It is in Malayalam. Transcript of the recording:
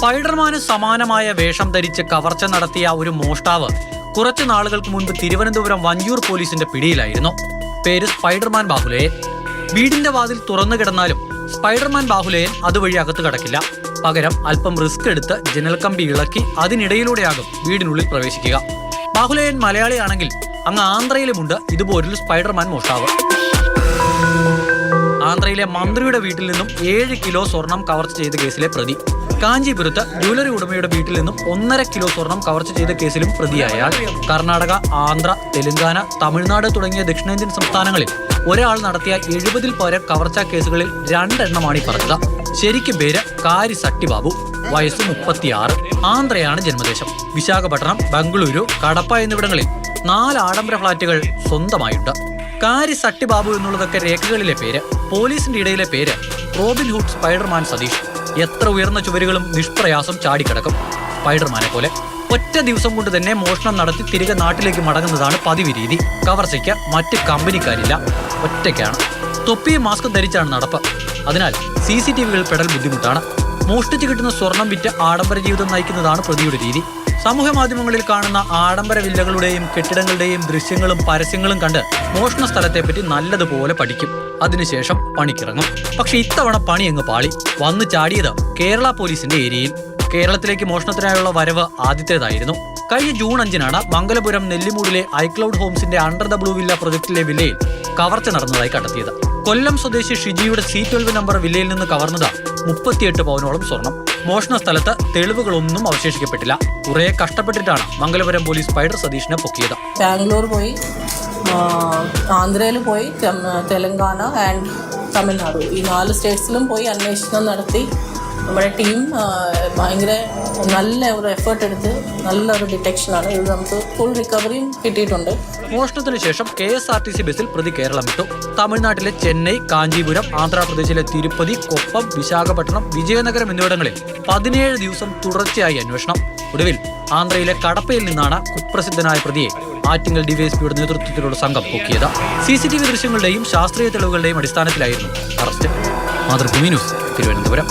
സ്പൈഡർമാന് സമാനമായ വേഷം ധരിച്ച് കവർച്ച നടത്തിയ ഒരു മോഷ്ടാവ് കുറച്ചു നാളുകൾക്ക് മുൻപ് തിരുവനന്തപുരം വഞ്ചൂർ പോലീസിന്റെ പിടിയിലായിരുന്നു. പേര് സ്പൈഡർമാൻ ബാഹുലേയൻ. വീടിന്റെ വാതിൽ തുറന്നു കിടന്നാലും സ്പൈഡർമാൻ ബാഹുലേയൻ അതുവഴി അകത്ത് കടക്കില്ല. പകരം അല്പം റിസ്ക് എടുത്ത് ജനൽക്കമ്പി ഇളക്കി അതിനിടയിലൂടെയാകും വീടിനുള്ളിൽ പ്രവേശിക്കുക. ബാഹുലേയൻ മലയാളിയാണെങ്കിൽ അങ്ങ് ആന്ധ്രയിലുമുണ്ട് ഇതുപോലൊരു സ്പൈഡർമാൻ മോഷ്ടാവ്. ആന്ധ്രയിലെ മന്ത്രിയുടെ വീട്ടിൽ നിന്നും 7 കിലോ സ്വർണം കവർച്ച ചെയ്ത കേസിലെ പ്രതി. കാഞ്ചീപുരത്ത് ജ്വല്ലറി ഉടമയുടെ വീട്ടിൽ നിന്നും 1.5 കിലോ സ്വർണം കവർച്ച ചെയ്ത കേസിലും പ്രതിയായാൽ കർണാടക, ആന്ധ്ര, തെലങ്കാന, തമിഴ്നാട് തുടങ്ങിയ ദക്ഷിണേന്ത്യൻ സംസ്ഥാനങ്ങളിൽ ഒരാൾ നടത്തിയ 70-ൽ പരം കവർച്ചാ കേസുകളിൽ 2 എണ്ണമാണ് ഈ പറഞ്ഞത്. ശരിക്കും പേര് കാരി സട്ടിബാബു. വയസ്സ് 36. ആന്ധ്രയാണ് ജന്മദേശം. വിശാഖപട്ടണം, ബംഗളൂരു, കടപ്പ എന്നിവിടങ്ങളിൽ 4 ആഡംബര ഫ്ളാറ്റുകൾ സ്വന്തമായുണ്ട്. കാരി സട്ടിബാബു എന്നുള്ളതൊക്കെ രേഖകളിലെ പേര്. പോലീസിന്റെ ഇടയിലെ പേര് റോബിൻഹുഡ് സ്പൈഡർമാൻ സതീഷ്. എത്ര ഉയർന്ന ചുവരുകളും നിഷ്പ്രയാസം ചാടിക്കിടക്കും. സ്പൈഡർമാനെ പോലെ ഒറ്റ ദിവസം കൊണ്ട് തന്നെ മോഷണം നടത്തി തിരികെ നാട്ടിലേക്ക് മടങ്ങുന്നതാണ് പതിവ് രീതി. കവർച്ചയ്ക്ക് മറ്റ് കമ്പനിക്കാരില്ല, ഒറ്റയ്ക്കാണ്. തൊപ്പിയും മാസ്കും ധരിച്ചാണ് നടപ്പ്. അതിനാൽ CCTVകൾ പെടൽ ബുദ്ധിമുട്ടാണ്. മോഷ്ടിച്ചു കിട്ടുന്ന സ്വർണം വിറ്റ് ആഡംബര ജീവിതം നയിക്കുന്നതാണ് പ്രതിയുടെ രീതി. സമൂഹ മാധ്യമങ്ങളിൽ കാണുന്ന ആഡംബര വില്ലകളുടെയും കെട്ടിടങ്ങളുടെയും ദൃശ്യങ്ങളും പരസ്യങ്ങളും കണ്ട് മോഷണ സ്ഥലത്തെപ്പറ്റി നല്ലതുപോലെ പഠിക്കും. അതിനുശേഷം പണിക്കിറങ്ങും. പക്ഷെ ഇത്തവണ പണി അങ്ങ് പാളി. വന്നു ചാടിയത് കേരള പോലീസിന്റെ ഏരിയയിൽ. കേരളത്തിലേക്ക് മോഷണത്തിനായുള്ള വരവ് ആദ്യത്തേതായിരുന്നു. കഴിഞ്ഞ ജൂൺ 5-നാണ് മംഗലപുരം നെല്ലിമൂടിലെ ഐക്ലൗഡ് ഹോംസിന്റെ അണ്ടർ ദ ബ്ലൂ വില്ല പ്രൊജക്ടിലെ വില്ലയിൽ കവർച്ച നടന്നതായി കണ്ടെത്തിയത്. കൊല്ലം സ്വദേശി ഷിജിയുടെ C12 നമ്പർ വില്ലയിൽ നിന്ന് കവർന്നത് 38 പവനോളം സ്വർണം. മോഷണ സ്ഥലത്ത് തെളിവുകളൊന്നും അവശേഷിക്കപ്പെട്ടില്ല. കുറെ കഷ്ടപ്പെട്ടിട്ടാണ് മംഗലപുരം പോലീസ് സ്പൈഡർ സതീഷിനെ പൊക്കിയത്. ബാംഗ്ലൂർ പോയി, ആന്ധ്രയിൽ പോയി, തെലങ്കാന ആൻഡ് തമിഴ്നാട്, ഈ 4 സ്റ്റേറ്റ്സിലും പോയി അന്വേഷണം നടത്തി. നമ്മുടെ ടീം ഭയങ്കര നല്ല ഒരു എഫേർട്ട് എടുത്ത് നല്ലൊരു ഡിറ്റക്ഷനാണ് ഇത്. നമുക്ക് ഫുൾ റിക്കവറിയും കിട്ടിയിട്ടുണ്ട്. മോഷണത്തിന് ശേഷം KSRTC ബസ്സിൽ പ്രതി കേരളം വിട്ടു. തമിഴ്നാട്ടിലെ ചെന്നൈ, കാഞ്ചീപുരം, ആന്ധ്രാപ്രദേശിലെ തിരുപ്പതി, കൊപ്പം, വിശാഖപട്ടണം, വിജയനഗരം എന്നിവിടങ്ങളിൽ 17 ദിവസം തുടർച്ചയായി അന്വേഷണം. ഒടുവിൽ ആന്ധ്രയിലെ കടപ്പയിൽ നിന്നാണ് കുപ്രസിദ്ധനായ പ്രതിയെ ആറ്റിങ്ങൽ ഡിവൈഎസ്പിയുടെ നേതൃത്വത്തിലുള്ള സംഘം പൊക്കിയത്. CCTV ദൃശ്യങ്ങളുടെയും ശാസ്ത്രീയ തെളിവുകളുടെയും അടിസ്ഥാനത്തിലായിരുന്നു അറസ്റ്റ്. മാതൃഭൂമി ന്യൂസ്, തിരുവനന്തപുരം.